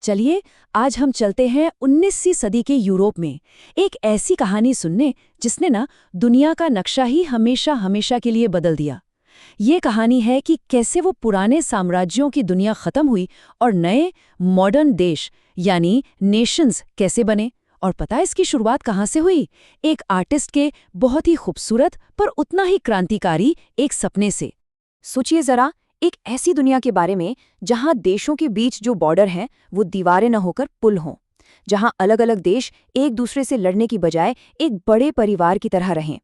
चलिए आज हम चलते हैं 19वीं सदी के यूरोप में, एक ऐसी कहानी सुनने जिसने ना दुनिया का नक्शा ही हमेशा हमेशा के लिए बदल दिया। ये कहानी है कि कैसे वो पुराने साम्राज्यों की दुनिया खत्म हुई और नए मॉडर्न देश यानी नेशंस कैसे बने। और पता है इसकी शुरुआत कहाँ से हुई? एक आर्टिस्ट के बहुत ही खूबसूरत पर उतना ही क्रांतिकारी एक सपने से। सोचिए जरा, एक ऐसी दुनिया के बारे में जहां देशों के बीच जो बॉर्डर हैं वो दीवारें न होकर पुल हों, जहां अलग अलग देश एक दूसरे से लड़ने की बजाय एक बड़े परिवार की तरह रहें।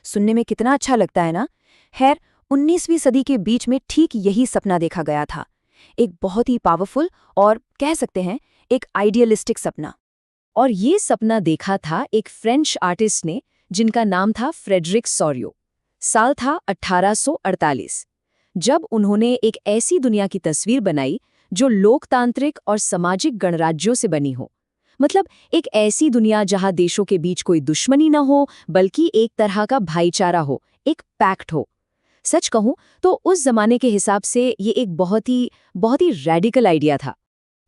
सुनने में कितना अच्छा लगता है ना। खैर, 19वीं सदी के बीच में ठीक यही सपना देखा गया था, एक बहुत ही पावरफुल और कह सकते हैं एक आइडियलिस्टिक सपना। और ये सपना देखा था एक फ्रेंच आर्टिस्ट ने जिनका नाम था फ्रेडरिक सोरियो। साल था 1848, जब उन्होंने एक ऐसी दुनिया की तस्वीर बनाई जो लोकतांत्रिक और सामाजिक गणराज्यों से बनी हो। मतलब एक ऐसी दुनिया जहां देशों के बीच कोई दुश्मनी न हो, बल्कि एक तरह का भाईचारा हो, एक पैक्ट हो। सच कहूं तो उस जमाने के हिसाब से ये एक बहुत ही रैडिकल आइडिया था।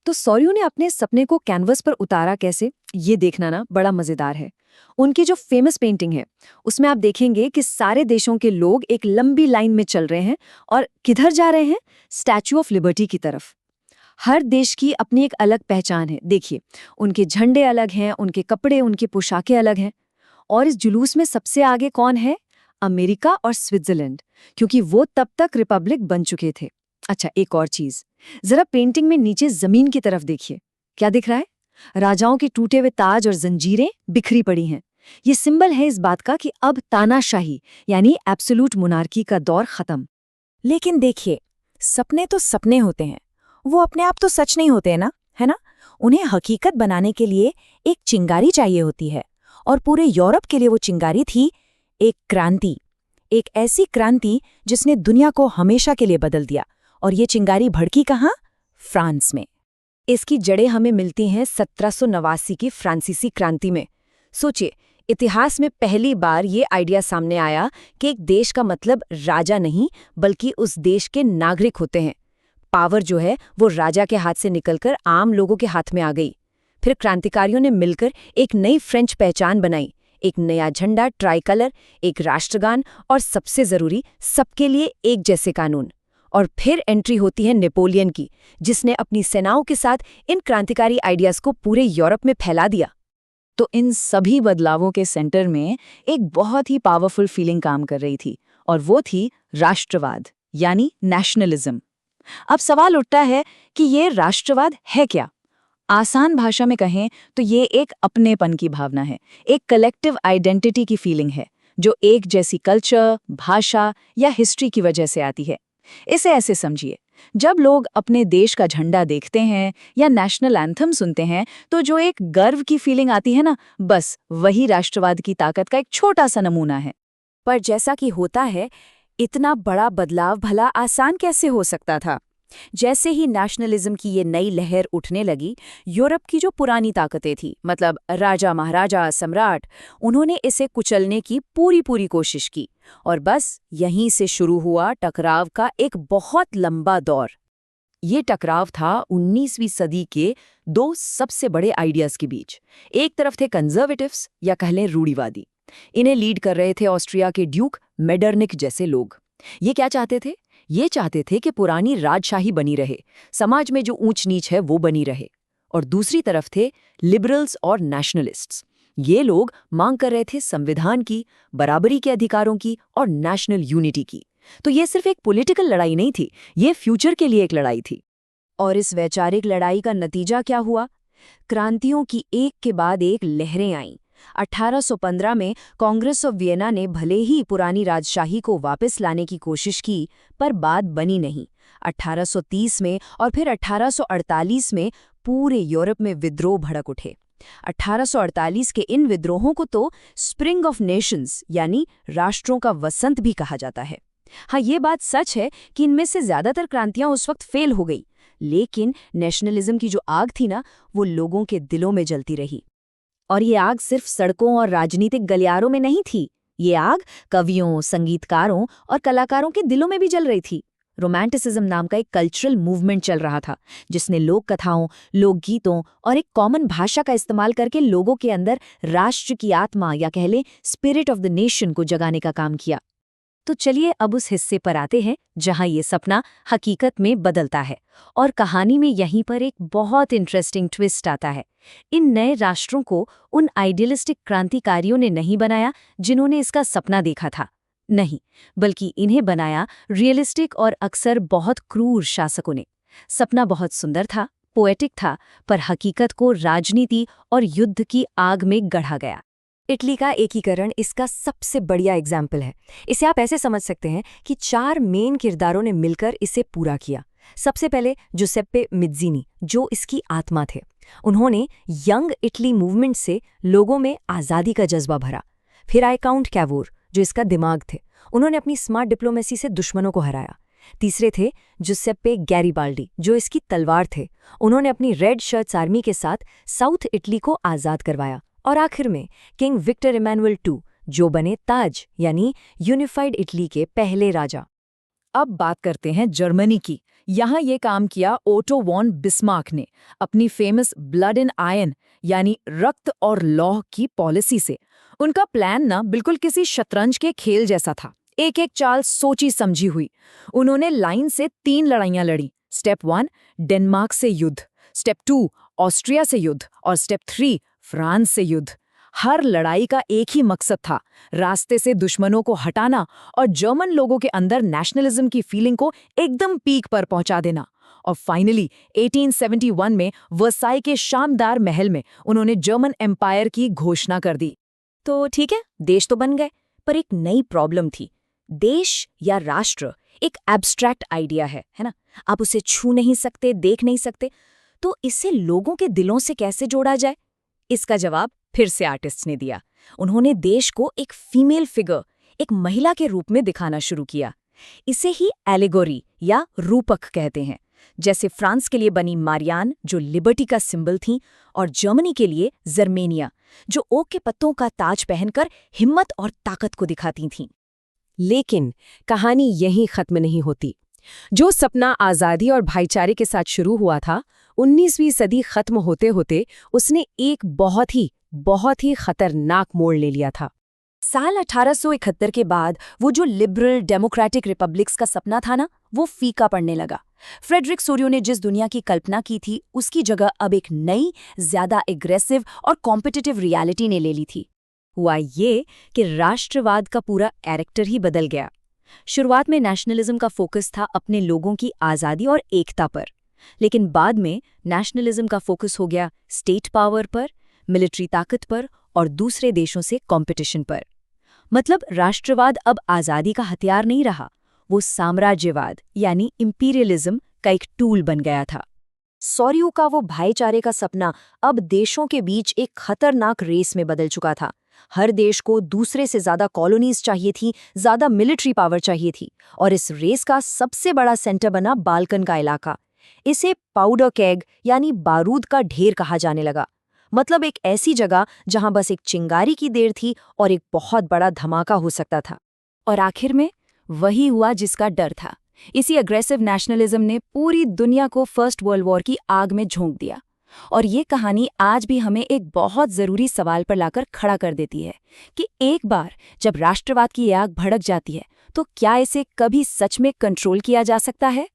तो सोरियो ने अपने सपने को कैनवस पर उतारा कैसे, ये देखना ना बड़ा मजेदार है। उनकी जो फेमस पेंटिंग है उसमें आप देखेंगे कि सारे देशों के लोग एक लंबी लाइन में चल रहे हैं और किधर जा रहे हैं? स्टैच्यू ऑफ लिबर्टी की तरफ। हर देश की अपनी एक अलग पहचान है। देखिए, उनके झंडे अलग हैं, उनके कपड़े, उनकी पोशाकें अलग हैं। और इस जुलूस में सबसे आगे कौन है? अमेरिका और स्विट्जरलैंड, क्योंकि वो तब तक रिपब्लिक बन चुके थे। अच्छा, एक और चीज, जरा पेंटिंग में नीचे जमीन की तरफ देखिए, क्या दिख रहा है? राजाओं के टूटे हुए ताज और जंजीरें बिखरी पड़ी हैं। ये सिंबल है इस बात का कि अब तानाशाही यानी एब्सोल्यूट मोनार्की का दौर खत्म। लेकिन देखिए, सपने तो सपने होते हैं, वो अपने आप तो सच नहीं होते ना, है ना? उन्हें हकीकत बनाने के लिए एक चिंगारी चाहिए होती है। और पूरे यूरोप के लिए वो चिंगारी थी एक क्रांति, एक ऐसी क्रांति जिसने दुनिया को हमेशा के लिए बदल दिया। और ये चिंगारी भड़की कहाँ? फ्रांस में। इसकी जड़ें हमें मिलती हैं 1789 की फ्रांसीसी क्रांति में। सोचिए, इतिहास में पहली बार ये आइडिया सामने आया कि एक देश का मतलब राजा नहीं बल्कि उस देश के नागरिक होते हैं। पावर जो है वो राजा के हाथ से निकलकर आम लोगों के हाथ में आ गई। फिर क्रांतिकारियों ने मिलकर एक नई फ्रेंच पहचान बनाई, एक नया झंडा ट्राई कलर, एक राष्ट्रगान और सबसे जरूरी, सबके लिए एक जैसे कानून। और फिर एंट्री होती है नेपोलियन की, जिसने अपनी सेनाओं के साथ इन क्रांतिकारी आइडियाज को पूरे यूरोप में फैला दिया। तो इन सभी बदलावों के सेंटर में एक बहुत ही पावरफुल फीलिंग काम कर रही थी, और वो थी राष्ट्रवाद यानी नेशनलिज्म। अब सवाल उठता है कि ये राष्ट्रवाद है क्या? आसान भाषा में कहें तो ये एक अपनेपन की भावना है, एक कलेक्टिव आइडेंटिटी की फीलिंग है जो एक जैसी कल्चर, भाषा या हिस्ट्री की वजह से आती है। इसे ऐसे समझिए, जब लोग अपने देश का झंडा देखते हैं या नेशनल एंथम सुनते हैं तो जो एक गर्व की फीलिंग आती है ना, बस वही राष्ट्रवाद की ताकत का एक छोटा सा नमूना है। पर जैसा कि होता है, इतना बड़ा बदलाव भला आसान कैसे हो सकता था? जैसे ही नेशनलिज्म की ये नई लहर उठने लगी, यूरोप की जो पुरानी ताकतें थी, मतलब राजा महाराजा सम्राट, उन्होंने इसे कुचलने की पूरी कोशिश की। और बस यहीं से शुरू हुआ टकराव का एक बहुत लंबा दौर। ये टकराव था 19वीं सदी के दो सबसे बड़े आइडियाज के बीच। एक तरफ थे कंजर्वेटिव्स या कह लें रूढ़िवादी। इन्हें लीड कर रहे थे ऑस्ट्रिया के ड्यूक मेटरनिक जैसे लोग। ये क्या चाहते थे? ये चाहते थे कि पुरानी राजशाही बनी रहे, समाज में जो ऊंच नीच है वो बनी रहे। और दूसरी तरफ थे लिबरल्स और नेशनलिस्ट्स। ये लोग मांग कर रहे थे संविधान की, बराबरी के अधिकारों की और नेशनल यूनिटी की। तो ये सिर्फ एक पॉलिटिकल लड़ाई नहीं थी, ये फ्यूचर के लिए एक लड़ाई थी। और इस वैचारिक लड़ाई का नतीजा क्या हुआ? क्रांतियों की एक के बाद एक लहरें आईं। 1815 में कांग्रेस ऑफ वियना ने भले ही पुरानी राजशाही को वापस लाने की कोशिश की, पर बात बनी नहीं। 1830 में और फिर 1848 में पूरे यूरोप में विद्रोह भड़क उठे। 1848 के इन विद्रोहों को तो स्प्रिंग ऑफ नेशंस यानी राष्ट्रों का वसंत भी कहा जाता है। हाँ, ये बात सच है कि इनमें से ज्यादातर क्रांतियां उस वक्त फेल हो गई, लेकिन नेशनलिज्म की जो आग थी ना, वो लोगों के दिलों में जलती रही। और ये आग सिर्फ सड़कों और राजनीतिक गलियारों में नहीं थी, ये आग कवियों, संगीतकारों और कलाकारों के दिलों में भी जल रही थी। रोमांटिसिज्म नाम का एक कल्चरल मूवमेंट चल रहा था, जिसने लोक कथाओं, लोकगीतों और एक कॉमन भाषा का इस्तेमाल करके लोगों के अंदर राष्ट्र की आत्मा या कह लें स्पिरिट ऑफ द नेशन को जगाने का काम किया। तो चलिए अब उस हिस्से पर आते हैं जहां ये सपना हकीकत में बदलता है, और कहानी में यहीं पर एक बहुत इंटरेस्टिंग ट्विस्ट आता है। इन नए राष्ट्रों को उन आइडियलिस्टिक क्रांतिकारियों ने नहीं बनाया जिन्होंने इसका सपना देखा था, नहीं, बल्कि इन्हें बनाया रियलिस्टिक और अक्सर बहुत क्रूर शासकों ने। सपना बहुत सुंदर था, पोएटिक था, पर हकीकत को राजनीति और युद्ध की आग में गढ़ा गया। इटली का एकीकरण इसका सबसे बढ़िया एग्जाम्पल है। इसे आप ऐसे समझ सकते हैं कि 4 मेन किरदारों ने मिलकर इसे पूरा किया। सबसे पहले जुसेप्पे मज़्ज़ीनी, जो इसकी आत्मा थे। उन्होंने यंग इटली मूवमेंट से लोगों में आज़ादी का जज्बा भरा। फिर आए काउंट कैवोर, जो इसका दिमाग थे। उन्होंने अपनी स्मार्ट डिप्लोमेसी से दुश्मनों को हराया। तीसरे थे जुसेप्पे गैरिबाल्डी, जो इसकी तलवार थे। उन्होंने अपनी रेड शर्ट्स आर्मी के साथ साउथ इटली को आज़ाद करवाया। और आखिर में किंग विक्टर इमैनुअल II, जो बने ताज यानी यूनिफाइड इटली के पहले राजा। अब बात करते हैं जर्मनी की। यहाँ ये काम किया ओटो वॉन बिस्मार्क ने अपनी फेमस ब्लड एंड आयरन यानी रक्त और लौह की पॉलिसी से। उनका प्लान ना बिल्कुल किसी शतरंज के खेल जैसा था, एक एक चाल सोची समझी हुई। उन्होंने लाइन से 3 लड़ाइयां लड़ी। स्टेप 1 डेनमार्क से युद्ध, स्टेप 2 ऑस्ट्रिया से युद्ध और स्टेप 3 फ्रांस से युद्ध। हर लड़ाई का एक ही मकसद था, रास्ते से दुश्मनों को हटाना और जर्मन लोगों के अंदर नेशनलिज्म की फीलिंग को एकदम पीक पर पहुंचा देना। और फाइनली 1871 में वर्साई के शानदार महल में उन्होंने जर्मन एम्पायर की घोषणा कर दी। तो ठीक है, देश तो बन गए, पर एक नई प्रॉब्लम थी। देश या राष्ट्र एक एब्स्ट्रैक्ट आइडिया है ना? आप उसे छू नहीं सकते, देख नहीं सकते, तो इससे लोगों के दिलों से कैसे जोड़ा जाए? इसका जवाब फिर से आर्टिस्ट ने दिया। उन्होंने देश को एक फीमेल फिगर, एक महिला के रूप में दिखाना शुरू किया। इसे ही एलेगोरी या रूपक कहते हैं। जैसे फ्रांस के लिए बनी मारियान, जो लिबर्टी का सिंबल थी, और जर्मनी के लिए जर्मेनिया, जो ओक के पत्तों का ताज पहनकर हिम्मत और ताकत को दिखाती थीं। लेकिन कहानी यहीं खत्म नहीं होती। जो सपना आज़ादी और भाईचारे के साथ शुरू हुआ था, 19वीं सदी खत्म होते होते उसने एक बहुत ही खतरनाक मोड़ ले लिया था। साल 1871 के बाद वो जो लिबरल डेमोक्रेटिक रिपब्लिक्स का सपना था ना, वो फीका पड़ने लगा। फ्रेडरिक सोरियो ने जिस दुनिया की कल्पना की थी, उसकी जगह अब एक नई, ज्यादा एग्रेसिव और कॉम्पिटिटिव रियलिटी ने ले ली थी। हुआ ये कि राष्ट्रवाद का पूरा कैरेक्टर ही बदल गया। शुरुआत में नेशनलिज्म का फोकस था अपने लोगों की आज़ादी और एकता पर, लेकिन बाद में नेशनलिज्म का फोकस हो गया स्टेट पावर पर, मिलिट्री ताकत पर और दूसरे देशों से कंपटीशन पर। मतलब राष्ट्रवाद अब आज़ादी का हथियार नहीं रहा, वो साम्राज्यवाद यानी इंपीरियलिज्म का एक टूल बन गया था। सोरियो का वो भाईचारे का सपना अब देशों के बीच एक खतरनाक रेस में बदल चुका था। हर देश को दूसरे से ज्यादा कॉलोनीज चाहिए थी, ज्यादा मिलिट्री पावर चाहिए थी, और इस रेस का सबसे बड़ा सेंटर बना बाल्कन का इलाका। इसे पाउडर केग यानी बारूद का ढेर कहा जाने लगा। मतलब एक ऐसी जगह जहां बस एक चिंगारी की देर थी और एक बहुत बड़ा धमाका हो सकता था। और आखिर में वही हुआ जिसका डर था। इसी अग्रेसिव नेशनलिज्म ने पूरी दुनिया को फर्स्ट वर्ल्ड वॉर की आग में झोंक दिया। और ये कहानी आज भी हमें एक बहुत ज़रूरी सवाल पर लाकर खड़ा कर देती है कि एक बार जब राष्ट्रवाद की आग भड़क जाती है, तो क्या इसे कभी सच में कंट्रोल किया जा सकता है?